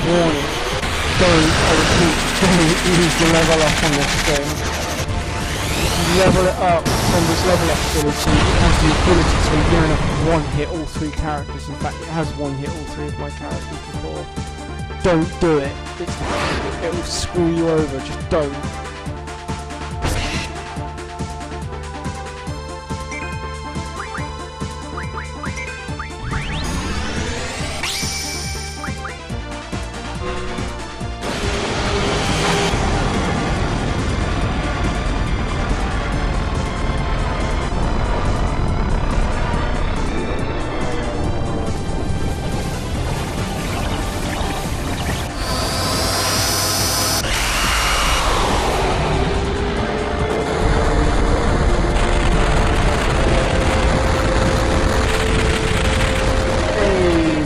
warning. Don't, I repeat, don't use the level up on this thing. Level it up on this level up ability. It has the ability to near enough one-hit all three characters. In fact, it has one-hit all three of my characters before. Don't do it. It will screw you over. Just don't.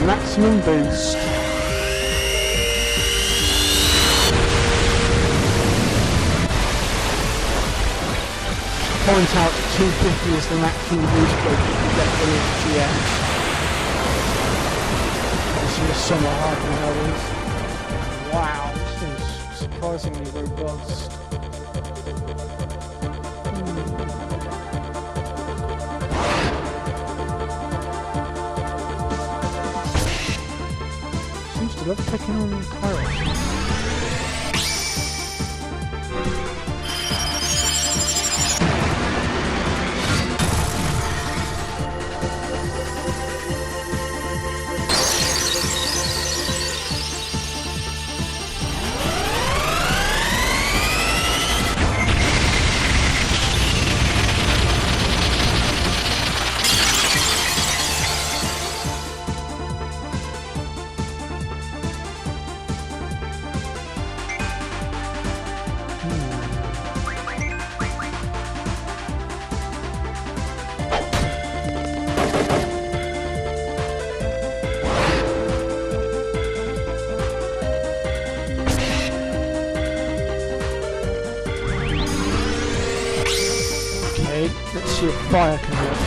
Maximum boost. Point out that 250 is the maximum boost rate you can get from each GM. This is somewhat hard than others. Wow, this thing's surprisingly robust. I love picking on Kairos. Let's see if fire can work.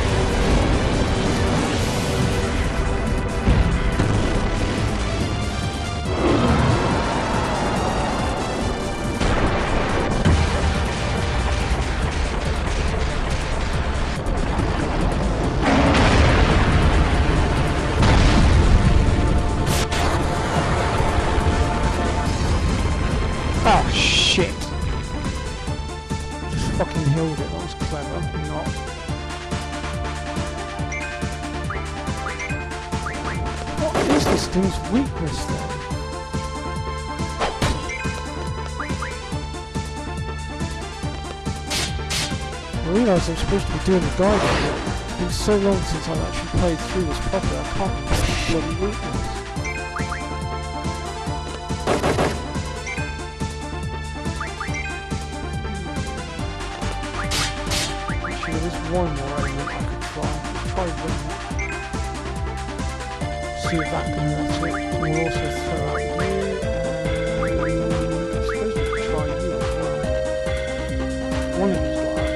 Oh shit! Just fucking healed it, that was clever. Not. What is this thing's weakness then? I realise I'm supposed to be doing a guide on it. It's been so long since I've actually played through this properly, I can't remember the bloody weakness. One more element I could try one. See if that can hurt it. We'll also throw out you, I suppose we could try you as well. One of these got out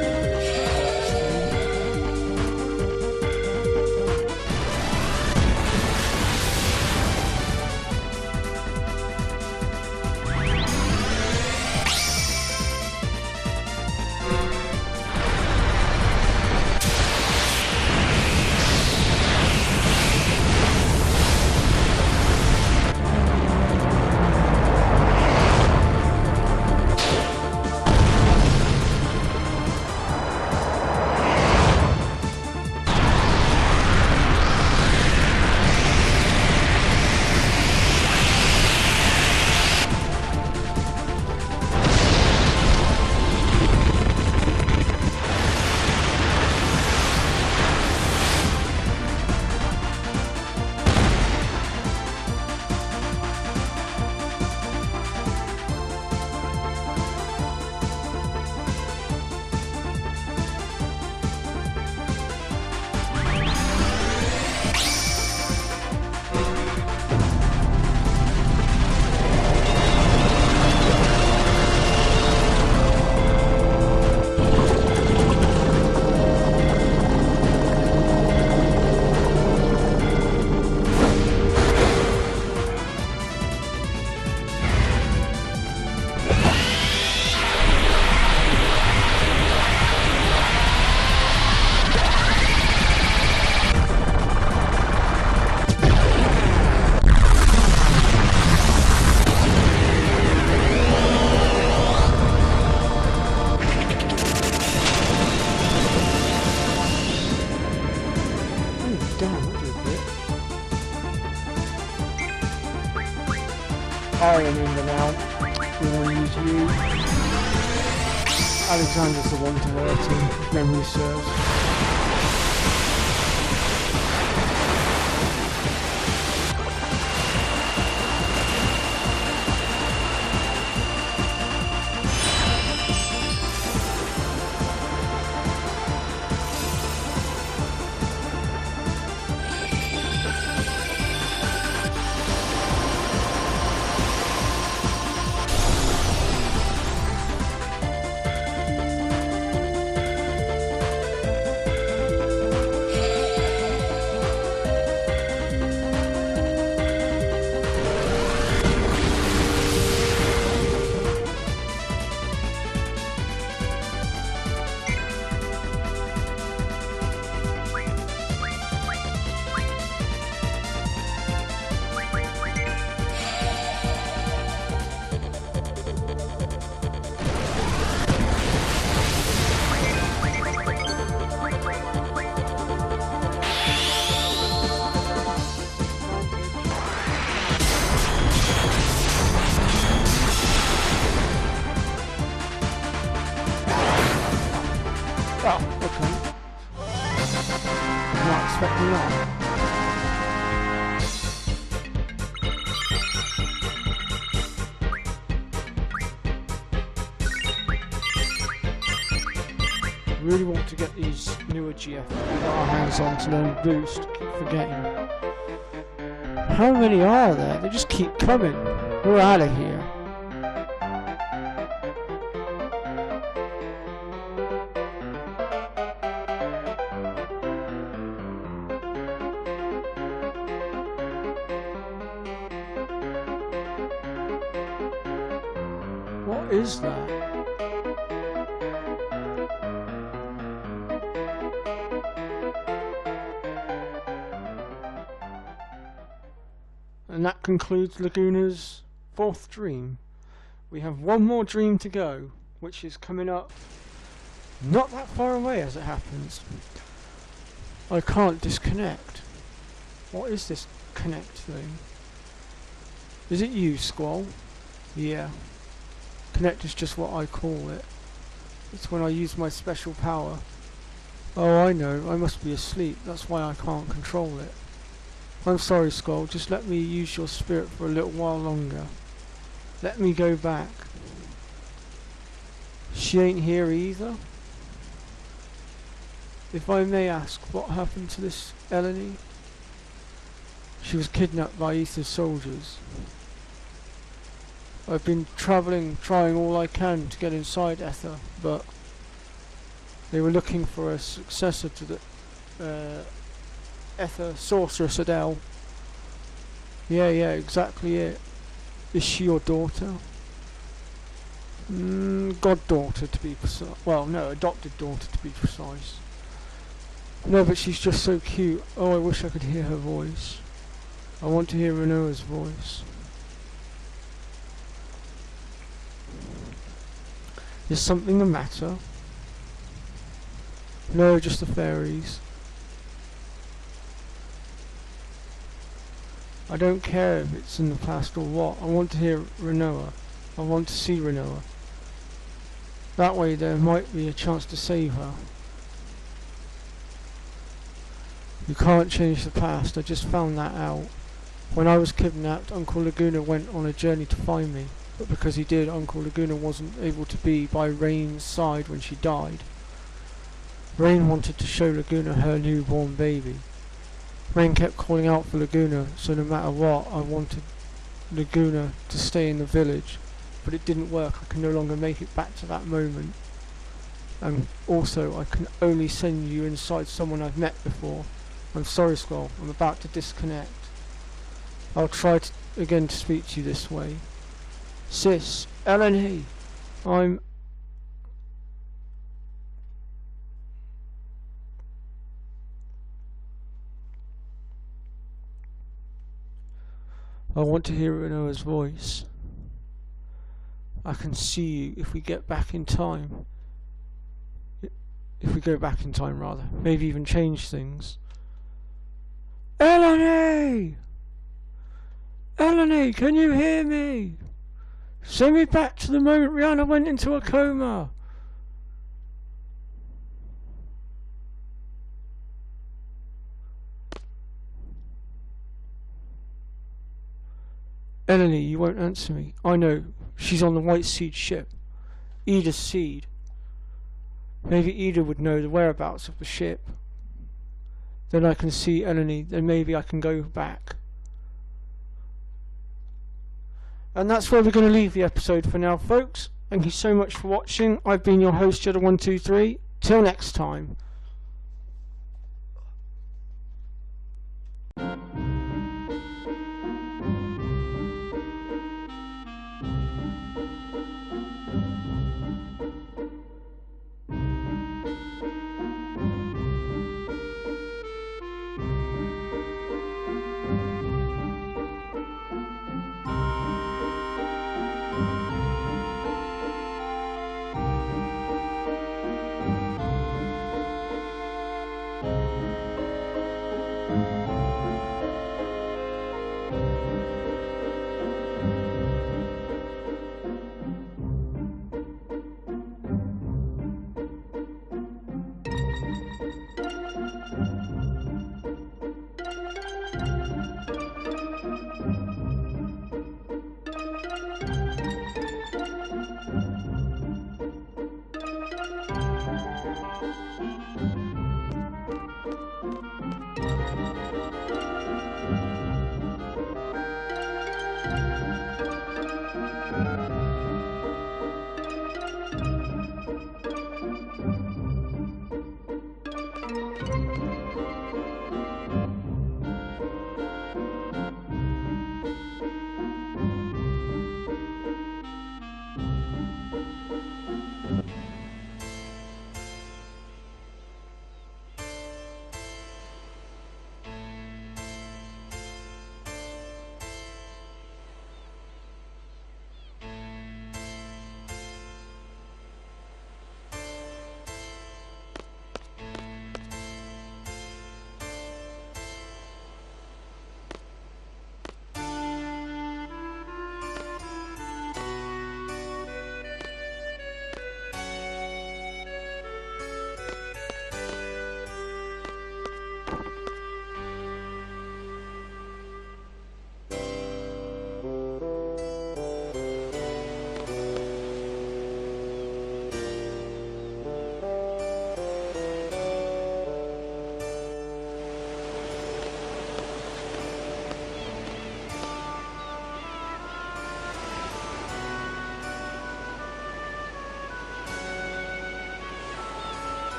iron in and out. We want to use you. Alexander's the one to hurt him, if memory serves. Oh, okay. Not expecting that. Really want to get these newer GF we got our hands on to learn boost. Keep forgetting. How many are there? They just keep coming. We're out of here. What is that? And that concludes Laguna's 4th dream. We have one more dream to go, which is coming up not that far away as it happens. I can't disconnect. What is this connect thing? Is it you, Squall? Yeah. Connect is just what I call it. It's when I use my special power. Oh, I know. I must be asleep. That's why I can't control it. I'm sorry, Skull. Just let me use your spirit for a little while longer. Let me go back. She ain't here either? If I may ask, what happened to this Eleni? She was kidnapped by Ether's soldiers. I've been travelling, trying all I can to get inside Ether, but they were looking for a successor to the Ether Sorceress Adele. Yeah, exactly it. Is she your daughter? Goddaughter to be precise. Well, no, adopted daughter to be precise. No, but she's just so cute. Oh, I wish I could hear her voice. I want to hear Renoa's voice. Is something the matter? No, just the fairies. I don't care if it's in the past or what. I want to hear Renoa. I want to see Renoa. That way there might be a chance to save her. You can't change the past. I just found that out. When I was kidnapped, Uncle Laguna went on a journey to find me. But because he did, Uncle Laguna wasn't able to be by Rain's side when she died. Rain wanted to show Laguna her newborn baby. Rain kept calling out for Laguna, so no matter what, I wanted Laguna to stay in the village. But it didn't work. I can no longer make it back to that moment. And also, I can only send you inside someone I've met before. I'm sorry, Skull. I'm about to disconnect. I'll try again to speak to you this way. Sis, Eleni, I want to hear Renoa's voice. I can see you if we get back in time. If we go back in time, rather. Maybe even change things. Eleni! Eleni, can you hear me? Send me back to the moment Rihanna went into a coma. Eleni, you won't answer me. I know. She's on the White Seed ship. Ida's seed. Maybe Ida would know the whereabouts of the ship. Then I can see Eleni. Then maybe I can go back. And that's where we're going to leave the episode for now, folks. Thank you so much for watching. I've been your host, Jeddah123. Till next time.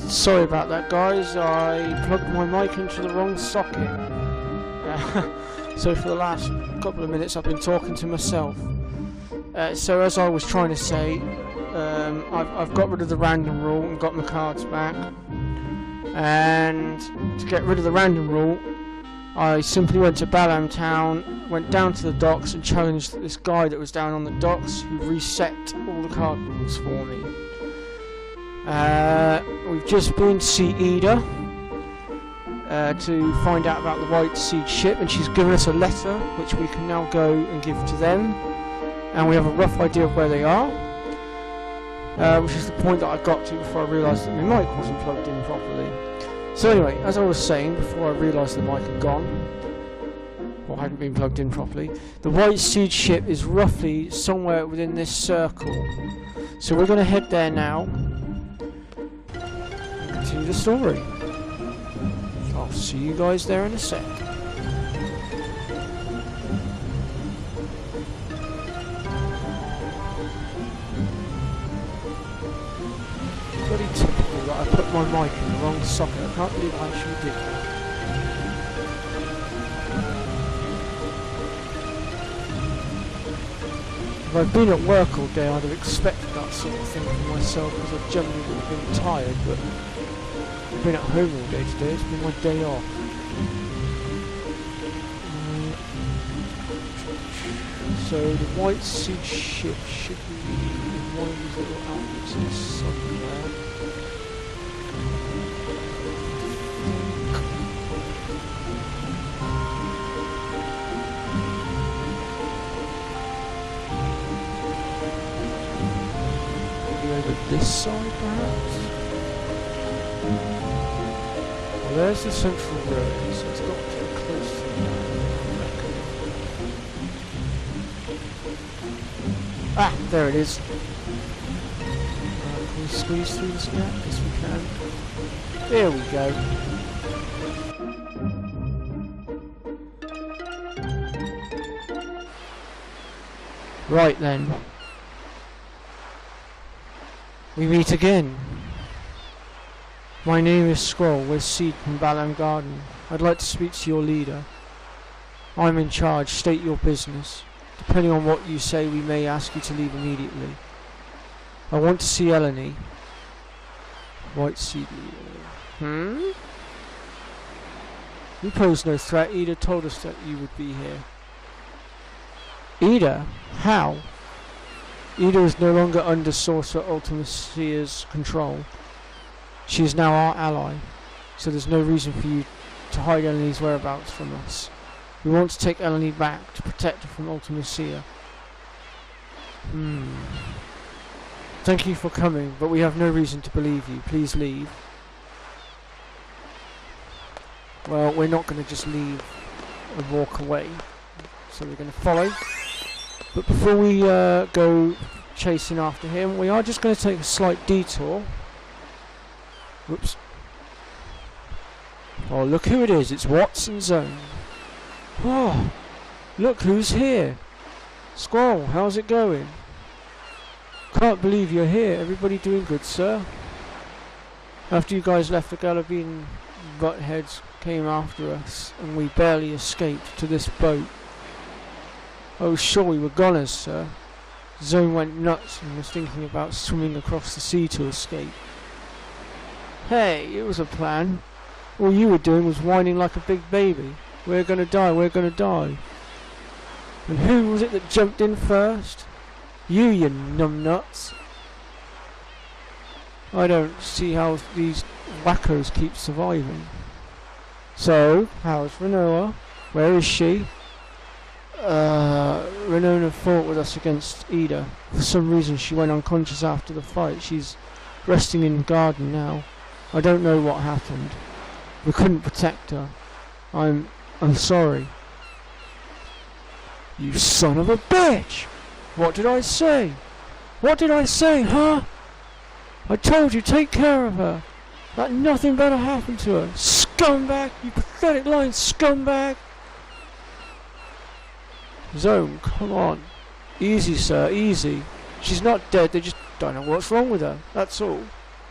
Sorry about that, guys. I plugged my mic into the wrong socket. So for the last couple of minutes I've been talking to myself. So as I was trying to say, I've got rid of the random rule and got my cards back. And to get rid of the random rule, I simply went to Balam Town, went down to the docks and challenged this guy that was down on the docks who reset all the card rules for me. We've just been to see Ida to find out about the White Seed ship, and she's given us a letter which we can now go and give to them, and we have a rough idea of where they are, which is the point that I got to before I realised that my mic wasn't plugged in properly. So anyway, as I was saying before I realised the mic had gone, or hadn't been plugged in properly, the White Seed ship is roughly somewhere within this circle. So we're going to head there now and continue the story. I'll see you guys there in a sec. Bloody typical that I put my mic in the wrong socket. I can't believe I actually did that. If I'd been at work all day, I'd have expected that sort of thing from myself, because I've generally been tired, but I've been at home all day today. It's been my day off. So the White Seed ship should be in one of these little outlets here somewhere. Over this side, perhaps? Well, there's the central road, so it's not too close to that, I reckon. Ah, there it is. Can we squeeze through this gap? Yes, we can. There we go. Right then. We meet again. My name is Scroll, with Seed from Balam Garden. I'd like to speak to your leader. I'm in charge, state your business. Depending on what you say, we may ask you to leave immediately. I want to see Eleni. White Seed leader. You pose no threat. Ida told us that you would be here. Ida? How? Ida is no longer under Sorcerer Ultimacia's control. She is now our ally, so there's no reason for you to hide Eleni's whereabouts from us. We want to take Eleni back to protect her from Ultimacia. Thank you for coming, but we have no reason to believe you. Please leave. Well, we're not going to just leave and walk away, so we're going to follow. But before we go chasing after him, we are just going to take a slight detour. Whoops. Oh, look who it is. It's Watson's own. Oh, look who's here. Squirrel, how's it going? Can't believe you're here. Everybody doing good, sir? After you guys left, the Galabine buttheads came after us, and we barely escaped to this boat. Oh, sure, we were goners, sir. Zone went nuts and was thinking about swimming across the sea to escape. Hey, it was a plan. All you were doing was whining like a big baby. We're gonna die, we're gonna die. And who was it that jumped in first? You numbnuts. I don't see how these wackos keep surviving. So, how's Renoa? Where is she? Renona fought with us against Ida. For some reason she went unconscious after the fight. She's resting in the garden now. I don't know what happened. We couldn't protect her. I'm sorry. You son of a bitch! What did I say? What did I say, huh? I told you, take care of her. That nothing better happened to her. Scumbag! You pathetic lying scumbag! Zone, come on. Easy, sir, easy. She's not dead, they just don't know what's wrong with her. That's all.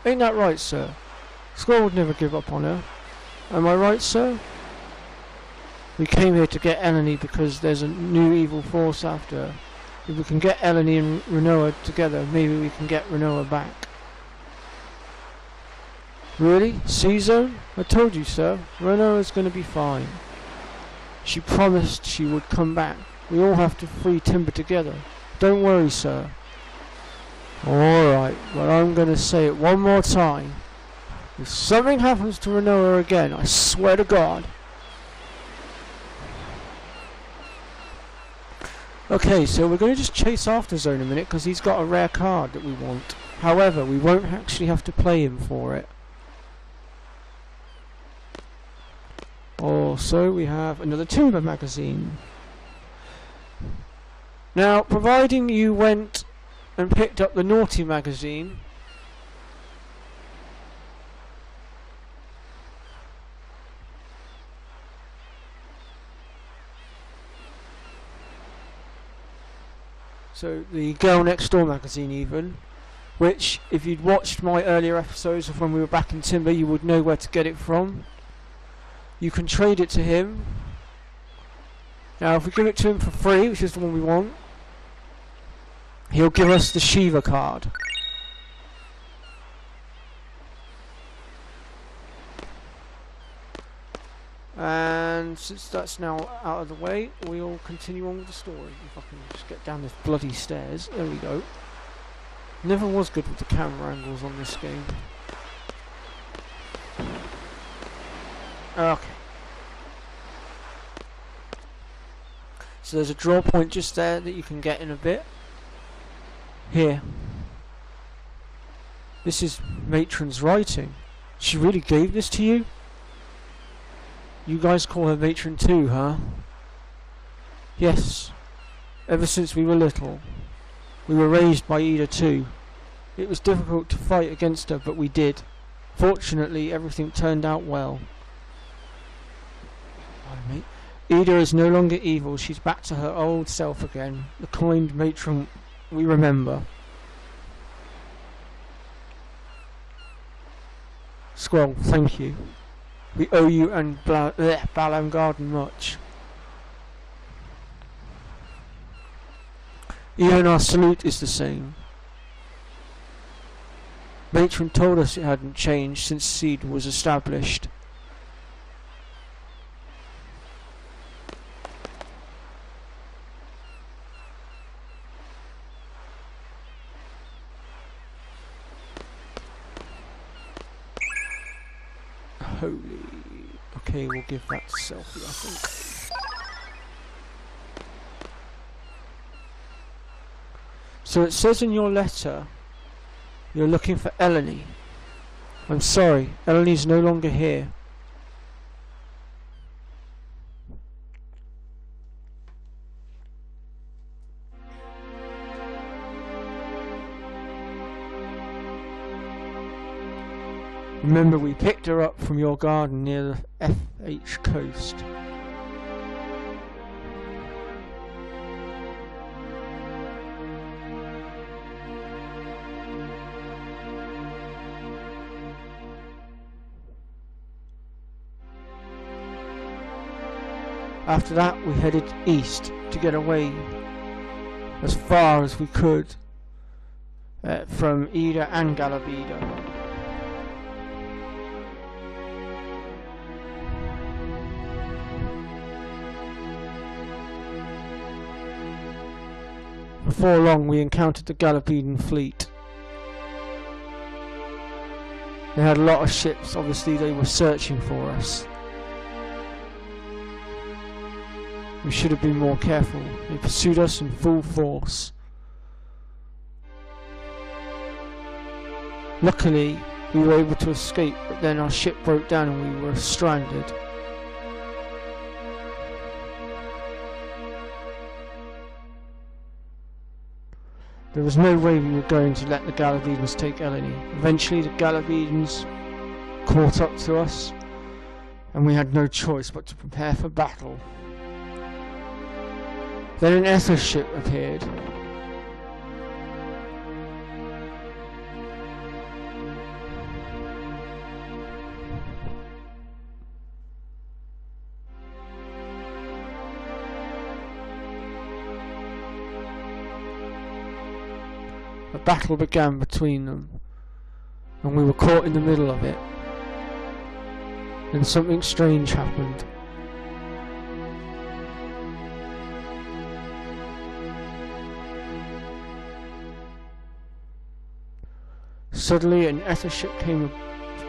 Ain't that right, sir? Squirrel would never give up on her. Am I right, sir? We came here to get Eleni because there's a new evil force after her. If we can get Eleni and Renoa together, maybe we can get Renoa back. Really? C-Zone? I told you, sir. Renoa's gonna be fine. She promised she would come back. We all have to free Timber together. Don't worry, sir. Alright, well I'm going to say it one more time. If something happens to Renoa again, I swear to God. Okay, so we're going to just chase after Zone a minute because he's got a rare card that we want. However, we won't actually have to play him for it. Also, we have another Timber magazine. Now, providing you went and picked up the Naughty magazine, so the Girl Next Door magazine even, which if you'd watched my earlier episodes of when we were back in Timber, you would know where to get it from. You can trade it to him. Now if we give it to him for free, which is the one we want, he'll give us the Shiva card. And since that's now out of the way, we'll continue on with the story. If I can just get down this bloody stairs. There we go. Never was good with the camera angles on this game. Okay. So there's a draw point just there that you can get in a bit. Here. This is Matron's writing. She really gave this to you? You guys call her Matron too, huh? Yes. Ever since we were little. We were raised by Ida too. It was difficult to fight against her, but we did. Fortunately, everything turned out well. Pardon me. Ida is no longer evil. She's back to her old self again. The kind matron we remember. Squirrel, thank you. We owe you and Balam Garden much. Even our salute is the same. Matron told us it hadn't changed since Seed was established. Holy. Okay, we'll give that to Selfie, I think. So it says in your letter you're looking for Eleni. I'm sorry, Eleni's no longer here. Remember, we picked her up from your garden near the FH coast. After that, we headed east to get away as far as we could from Ida and Galabida. Before long, we encountered the Galabedan fleet. They had a lot of ships. Obviously, they were searching for us. We should have been more careful. They pursued us in full force. Luckily, we were able to escape, but then our ship broke down and we were stranded. There was no way we were going to let the Galabedans take Eleni. Eventually the Galabedans caught up to us, and we had no choice but to prepare for battle. Then an Ether ship appeared. A battle began between them, and we were caught in the middle of it. Then something strange happened. Suddenly an Ether ship came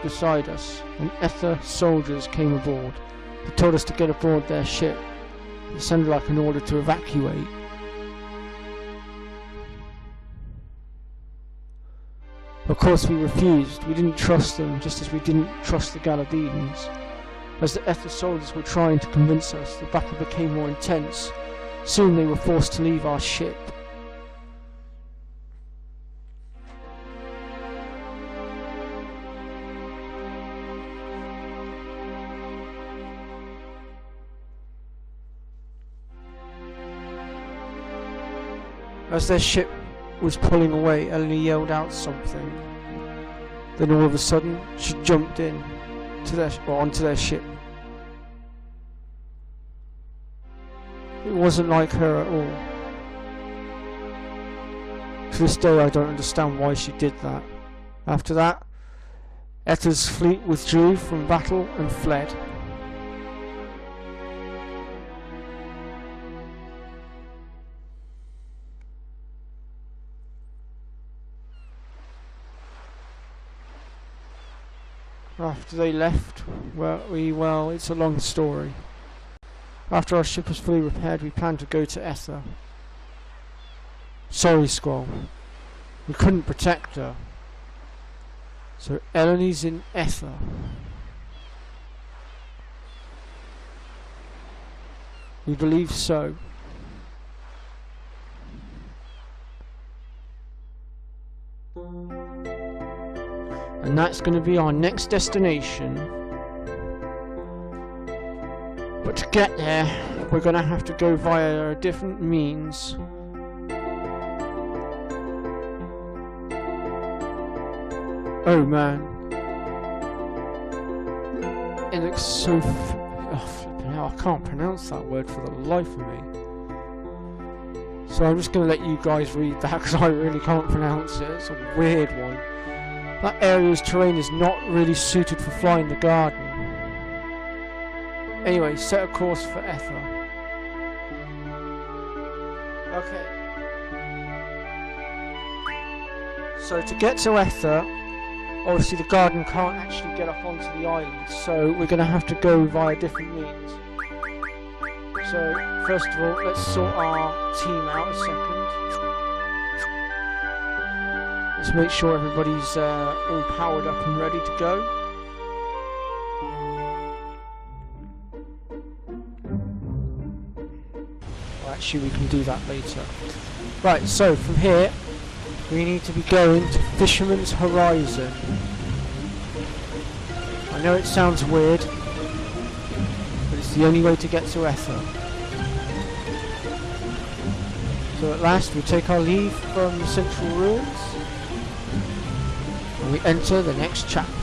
beside us, and Ether soldiers came aboard. They told us to get aboard their ship. It sounded like an order to evacuate. Of course we refused. We didn't trust them, just as we didn't trust the Galadidans. As the Ether soldiers were trying to convince us, the battle became more intense. Soon they were forced to leave our ship. As their ship was pulling away, Eleni yelled out something. Then all of a sudden, she jumped in to onto their ship. It wasn't like her at all. To this day I don't understand why she did that. After that, Ether's fleet withdrew from battle and fled. After they left, well, it's a long story. After our ship was fully repaired, we planned to go to Ether. Sorry, Squall. We couldn't protect her. So Eleni's in Ether. We believe so. And that's going to be our next destination. But to get there, we're going to have to go via a different means. Oh man. It looks so flipping hell, I can't pronounce that word for the life of me. So I'm just going to let you guys read that because I really can't pronounce it. It's a weird one. That area's terrain is not really suited for flying the garden. Anyway, set a course for Ether. Okay. So to get to Ether, obviously the garden can't actually get up onto the island, so we're going to have to go via different means. So, first of all, let's sort our team out a second. Let's make sure everybody's all powered up and ready to go. Well, actually, we can do that later. Right, so from here, we need to be going to Fisherman's Horizon. I know it sounds weird, but it's the only way to get to Ether. So at last we take our leave from the Central Ruins, and we enter the next chapter.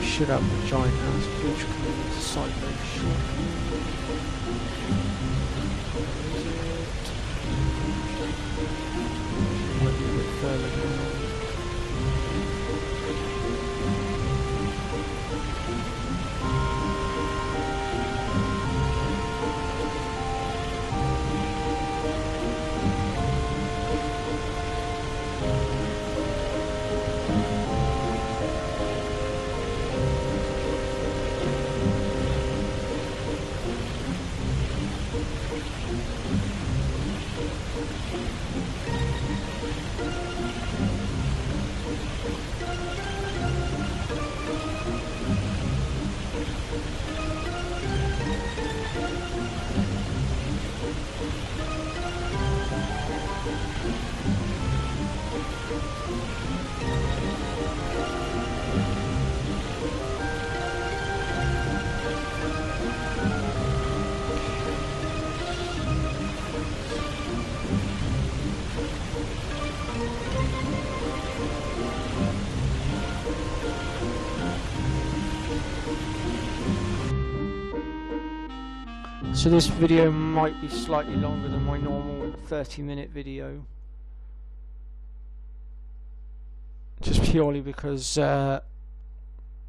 Should have the giant ass bridge coming into sight very shortly. Might be a bit further now. So this video might be slightly longer than my normal 30-minute video. just purely because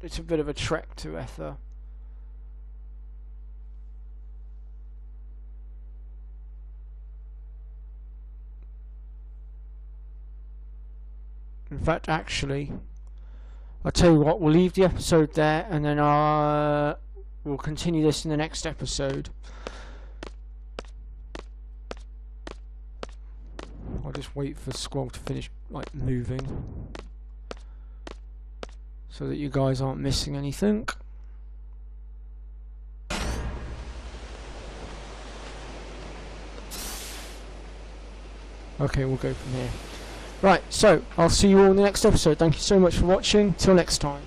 it's a bit of a trek to Ether. In fact, actually, I'll tell you what, we'll leave the episode there, and then we'll continue this in the next episode. I'll just wait for Squall to finish like moving, so that you guys aren't missing anything. Okay, we'll go from here. Right, so I'll see you all in the next episode. Thank you so much for watching. Till next time.